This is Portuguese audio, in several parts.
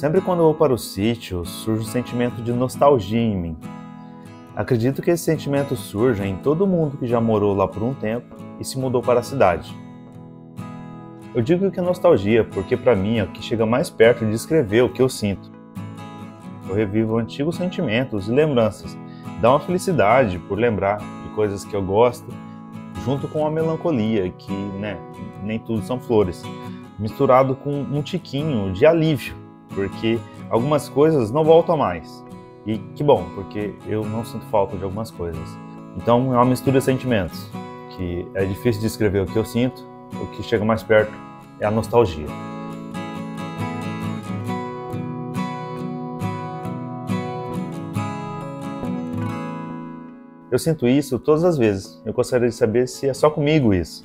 Sempre quando eu vou para o sítio, surge um sentimento de nostalgia em mim. Acredito que esse sentimento surja em todo mundo que já morou lá por um tempo e se mudou para a cidade. Eu digo que é nostalgia porque para mim é o que chega mais perto de descrever o que eu sinto. Eu revivo antigos sentimentos e lembranças, dá uma felicidade por lembrar de coisas que eu gosto, junto com a melancolia, que nem tudo são flores, misturado com um tiquinho de alívio, porque algumas coisas não voltam mais. E que bom, porque eu não sinto falta de algumas coisas. Então é uma mistura de sentimentos, que é difícil de descrever o que eu sinto, o que chega mais perto é a nostalgia. Eu sinto isso todas as vezes. Eu gostaria de saber se é só comigo isso.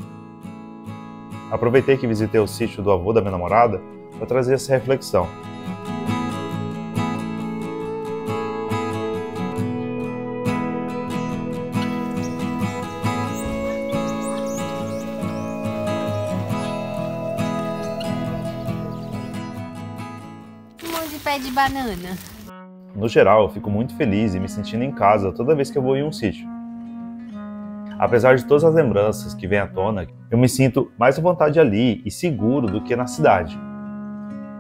Aproveitei que visitei o sítio do avô da minha namorada para trazer essa reflexão. Um monte de pé de banana. No geral, eu fico muito feliz e me sentindo em casa toda vez que eu vou em um sítio. Apesar de todas as lembranças que vêm à tona, eu me sinto mais à vontade ali e seguro do que na cidade.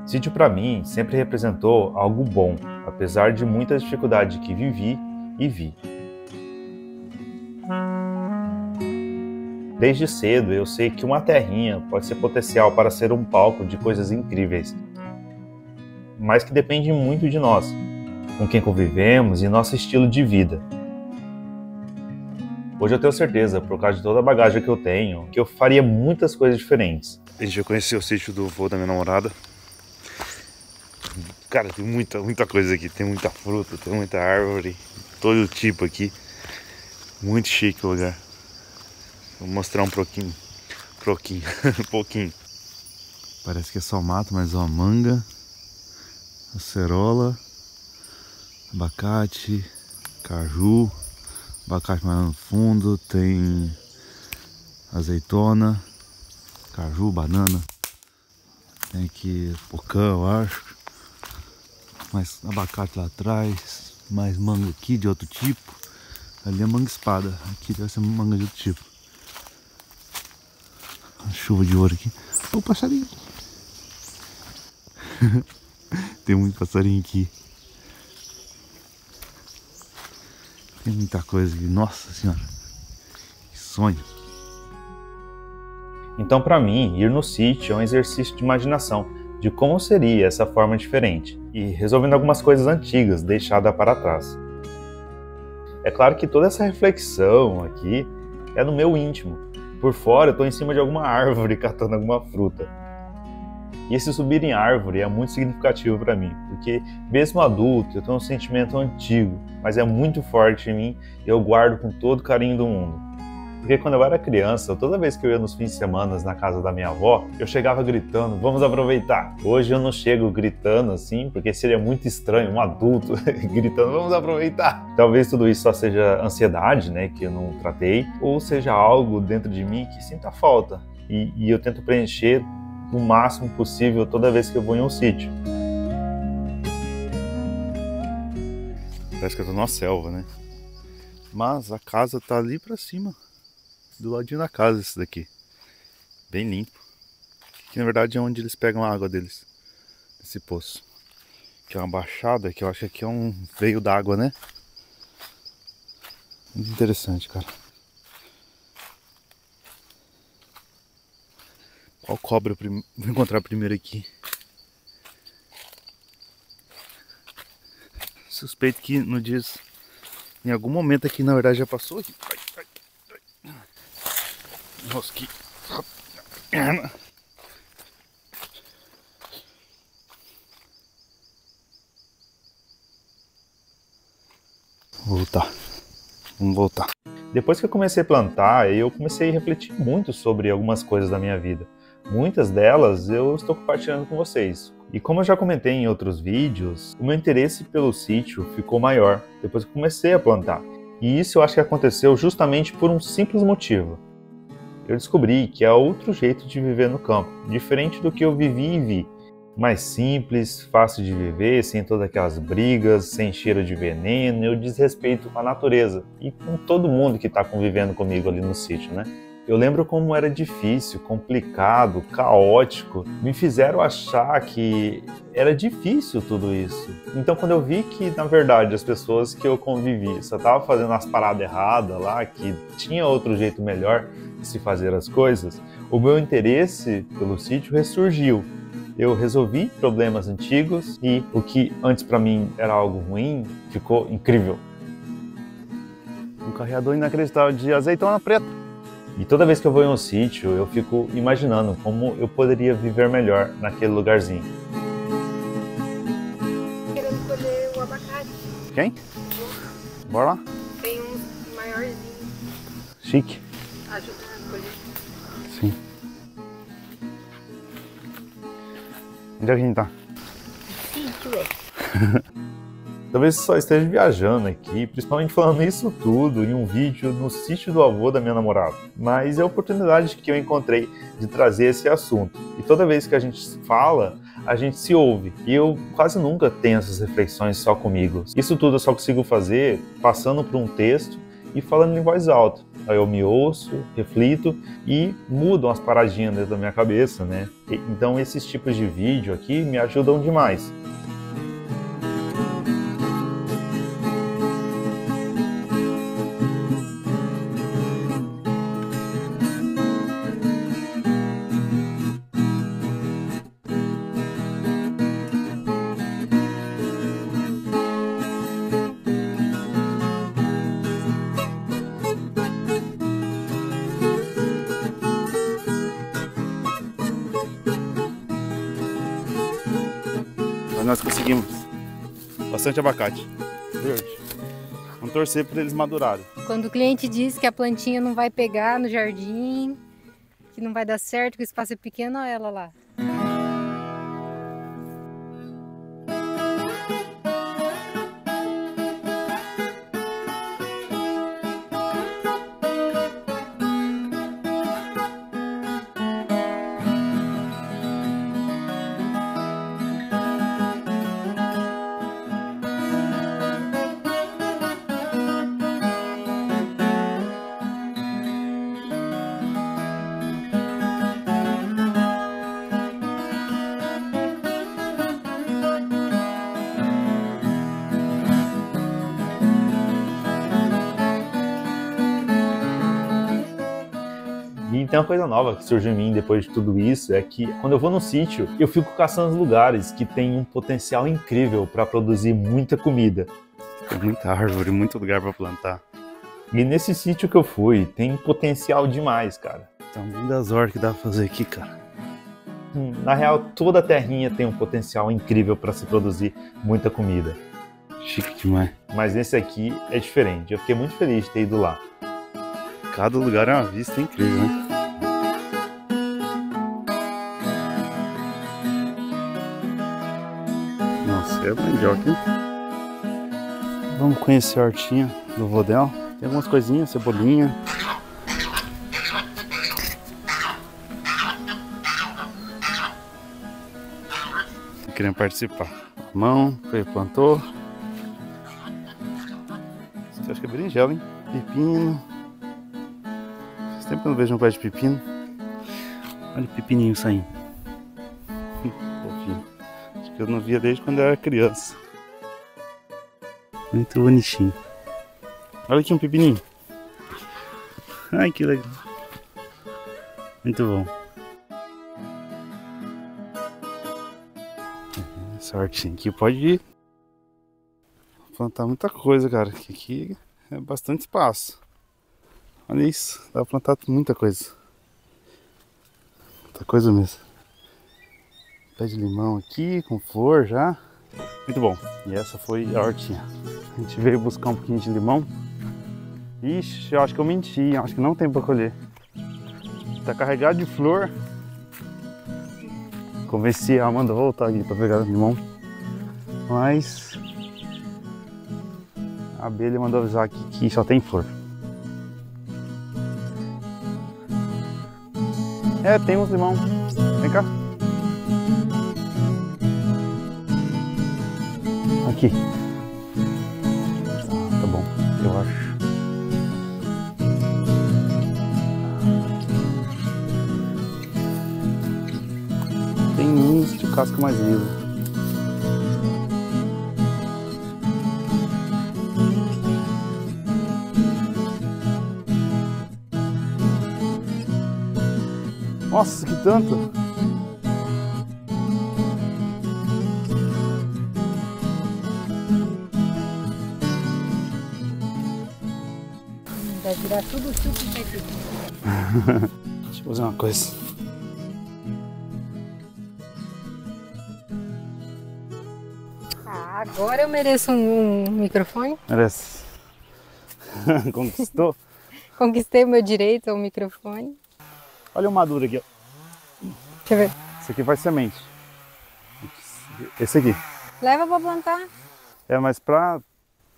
Sítio para mim sempre representou algo bom, apesar de muita dificuldade que vivi e vi. Desde cedo eu sei que uma terrinha pode ser potencial para ser um palco de coisas incríveis, mas que depende muito de nós, com quem convivemos e nosso estilo de vida. Hoje eu tenho certeza, por causa de toda a bagagem que eu tenho, que eu faria muitas coisas diferentes. A gente já conheceu o sítio do avô da minha namorada. Cara, tem muita coisa aqui. Tem muita fruta, tem muita árvore, todo tipo aqui. Muito chique o lugar. Vou mostrar um pouquinho. Um pouquinho. Parece que é só mato, mas ó, manga, acerola, abacate, caju, abacate mais no fundo, tem azeitona, caju, banana, tem aqui pocã, eu acho, mais abacate lá atrás, mais manga aqui de outro tipo, ali é manga espada, aqui deve ser manga de outro tipo. Uma chuva de ouro aqui. Ô, passarinho! Tem muito passarinho aqui. Tem muita coisa aqui. Nossa senhora. Que sonho. Então, para mim, ir no sítio é um exercício de imaginação de como seria essa forma diferente e resolvendo algumas coisas antigas deixadas para trás. É claro que toda essa reflexão aqui é no meu íntimo. Por fora, eu estou em cima de alguma árvore catando alguma fruta. E esse subir em árvore é muito significativo para mim, porque mesmo adulto eu tenho um sentimento antigo, mas é muito forte em mim e eu guardo com todo o carinho do mundo. Porque quando eu era criança, toda vez que eu ia nos fins de semana na casa da minha avó, eu chegava gritando, vamos aproveitar. Hoje eu não chego gritando assim, porque seria muito estranho um adulto gritando, vamos aproveitar. Talvez tudo isso só seja ansiedade, que eu não tratei, ou seja algo dentro de mim que sinta falta. E eu tento preencher o máximo possível toda vez que eu vou em um sítio. Parece que eu tô numa selva, né? Mas a casa tá ali pra cima. Do ladinho da casa esse daqui. Bem limpo. Que na verdade é onde eles pegam a água deles. Esse poço. Que é uma baixada, que eu acho que aqui é um veio d'água, né? Muito interessante, cara. Qual cobra eu vou encontrar primeiro aqui? Suspeito que no dias. Em algum momento aqui, na verdade, já passou aqui. Nossa, que perna. Vamos voltar. Depois que eu comecei a plantar, eu comecei a refletir muito sobre algumas coisas da minha vida. Muitas delas eu estou compartilhando com vocês. E como eu já comentei em outros vídeos, o meu interesse pelo sítio ficou maior depois que eu comecei a plantar. E isso eu acho que aconteceu justamente por um simples motivo. Eu descobri que há outro jeito de viver no campo, diferente do que eu vivi e vi. mais simples, fácil de viver, sem todas aquelas brigas, sem cheiro de veneno e o desrespeito com a natureza e com todo mundo que está convivendo comigo ali no sítio, né? Eu lembro como era difícil, complicado, caótico. Me fizeram achar que era difícil tudo isso. Então, quando eu vi que, na verdade, as pessoas que eu convivi só estavam fazendo as paradas erradas lá, que tinha outro jeito melhor de se fazer as coisas, o meu interesse pelo sítio ressurgiu. Eu resolvi problemas antigos e o que antes para mim era algo ruim ficou incrível. Um carreador inacreditável de azeitona preta. E toda vez que eu vou em um sítio, eu fico imaginando como eu poderia viver melhor naquele lugarzinho. Querendo colher o abacate. Quem? Bora lá? Tem uns maiorzinhos. Chique. Ajuda a colher. Sim. Onde é que a gente tá? Sítio, é. Talvez só esteja viajando aqui, principalmente falando isso tudo em um vídeo no sítio do avô da minha namorada. Mas é a oportunidade que eu encontrei de trazer esse assunto. E toda vez que a gente fala, a gente se ouve. E eu quase nunca tenho essas reflexões só comigo. Isso tudo eu só consigo fazer passando por um texto e falando em voz alta. Aí eu me ouço, reflito e mudo umas paradinhas dentro da minha cabeça, né? Então esses tipos de vídeo aqui me ajudam demais. Mas nós conseguimos bastante abacate verde. Vamos torcer para eles madurarem. Quando o cliente diz que a plantinha não vai pegar no jardim, que não vai dar certo, que o espaço é pequeno, olha ela lá. E tem uma coisa nova que surgiu em mim depois de tudo isso, é que quando eu vou no sítio, eu fico caçando lugares que têm um potencial incrível para produzir muita comida. Tem muita árvore, muito lugar para plantar. E nesse sítio que eu fui, tem potencial demais, cara. Tamanho das hortas que dá pra fazer aqui, cara. Na real, toda a terrinha tem um potencial incrível para se produzir muita comida. Chique demais. Mas nesse aqui é diferente. Eu fiquei muito feliz de ter ido lá. Cada lugar é uma vista incrível, né? Nossa, é mandioca, hein? Vamos conhecer a hortinha do vô dela. Tem algumas coisinhas, cebolinha. Tô querendo participar. Mão, foi, plantou. Isso acho que é berinjela, hein? Pepino. Faz tempo que eu não vejo um pé de pepino. Olha o pepininho saindo. Fofinho. Acho que eu não via desde quando eu era criança. Muito bonitinho. Olha aqui um pepininho. Ai, que legal. Muito bom. Essa hortinha aqui pode plantar muita coisa, cara. Aqui é bastante espaço. Olha isso, dá pra plantar muita coisa. Muita coisa mesmo. Pé de limão aqui, com flor já. Muito bom. E essa foi a hortinha. A gente veio buscar um pouquinho de limão. Ixi, eu acho que eu menti. Acho que não tem pra colher. Tá carregado de flor. Convenci a Amanda a voltar aqui pra pegar o limão. Mas a abelha mandou avisar aqui que só tem flor. É, tem uns limão. Vem cá. Aqui. Tá bom, eu acho. Tem uns de casca mais lisa. Nossa, que tanto! Vai virar tudo suco de aqui. Deixa eu fazer uma coisa. Ah, agora eu mereço um microfone. Merece. Conquistou? Conquistei o meu direito ao microfone. Olha o maduro aqui, ó. Deixa eu ver. Esse aqui faz semente. Esse aqui. Leva pra plantar. É, mas pra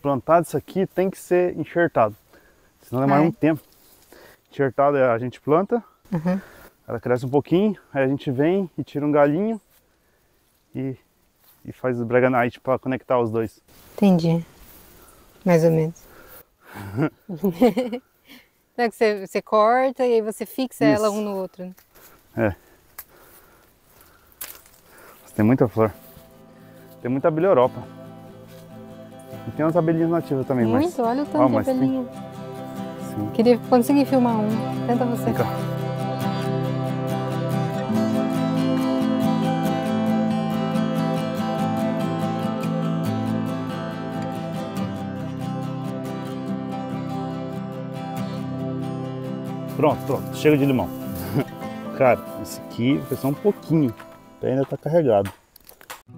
plantar isso aqui tem que ser enxertado. Senão demora um tempo. Enxertado a gente planta, ela cresce um pouquinho, aí a gente vem e tira um galinho e faz o Breganite para conectar os dois. Entendi. Mais ou menos. Não é que você corta e aí você fixa Isso. ela um no outro. Né? É. Tem muita flor. Tem muita abelha Europa. E tem umas abelhinhas nativas também. Muito, mas... olha o tanto de abelhinha. Sim. Queria conseguir filmar um. Tenta você. Vem cá. Pronto. Chega de limão. Cara, esse aqui foi só um pouquinho. Ainda tá carregado.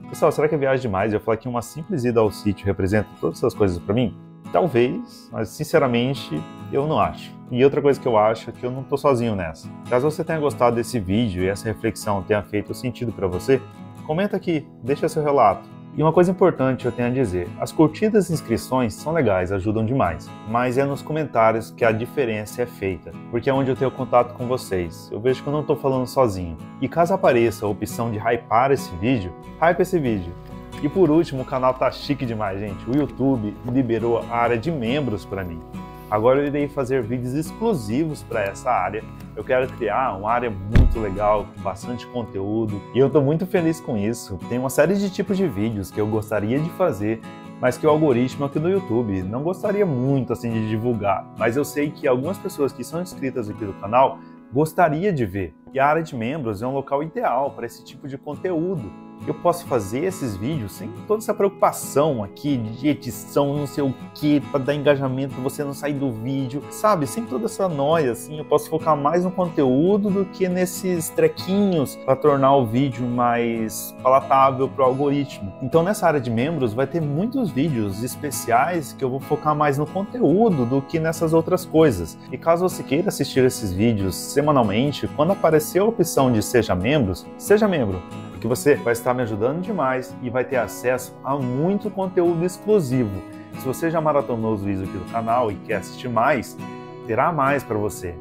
Pessoal, será que é viagem demais eu falar que uma simples ida ao sítio representa todas essas coisas para mim? Talvez, mas sinceramente eu não acho. E outra coisa que eu acho é que eu não tô sozinho nessa. Caso você tenha gostado desse vídeo e essa reflexão tenha feito sentido para você, comenta aqui, deixa seu relato. E uma coisa importante eu tenho a dizer, as curtidas e inscrições são legais, ajudam demais, mas é nos comentários que a diferença é feita, porque é onde eu tenho contato com vocês, eu vejo que eu não estou falando sozinho. E caso apareça a opção de hypar esse vídeo, hype esse vídeo. E por último, o canal tá chique demais, gente, o YouTube liberou a área de membros para mim. Agora eu irei fazer vídeos exclusivos para essa área. Eu quero criar uma área muito legal, com bastante conteúdo. E eu estou muito feliz com isso. Tem uma série de tipos de vídeos que eu gostaria de fazer, mas que o algoritmo aqui do YouTube não gostaria muito assim de divulgar. Mas eu sei que algumas pessoas que são inscritas aqui do canal gostaria de ver. E a área de membros é um local ideal para esse tipo de conteúdo. Eu posso fazer esses vídeos sem toda essa preocupação aqui de edição, não sei o que, para dar engajamento, para você não sair do vídeo, sabe? Sem toda essa noia, assim, eu posso focar mais no conteúdo do que nesses trequinhos para tornar o vídeo mais palatável para o algoritmo. Então nessa área de membros vai ter muitos vídeos especiais que eu vou focar mais no conteúdo do que nessas outras coisas. E caso você queira assistir esses vídeos semanalmente, quando aparecer a opção de seja membro, que você vai estar me ajudando demais e vai ter acesso a muito conteúdo exclusivo. Se você já maratonou os vídeos aqui do canal e quer assistir mais, terá mais para você.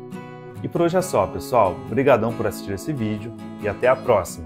E por hoje é só, pessoal. Obrigadão por assistir esse vídeo e até a próxima.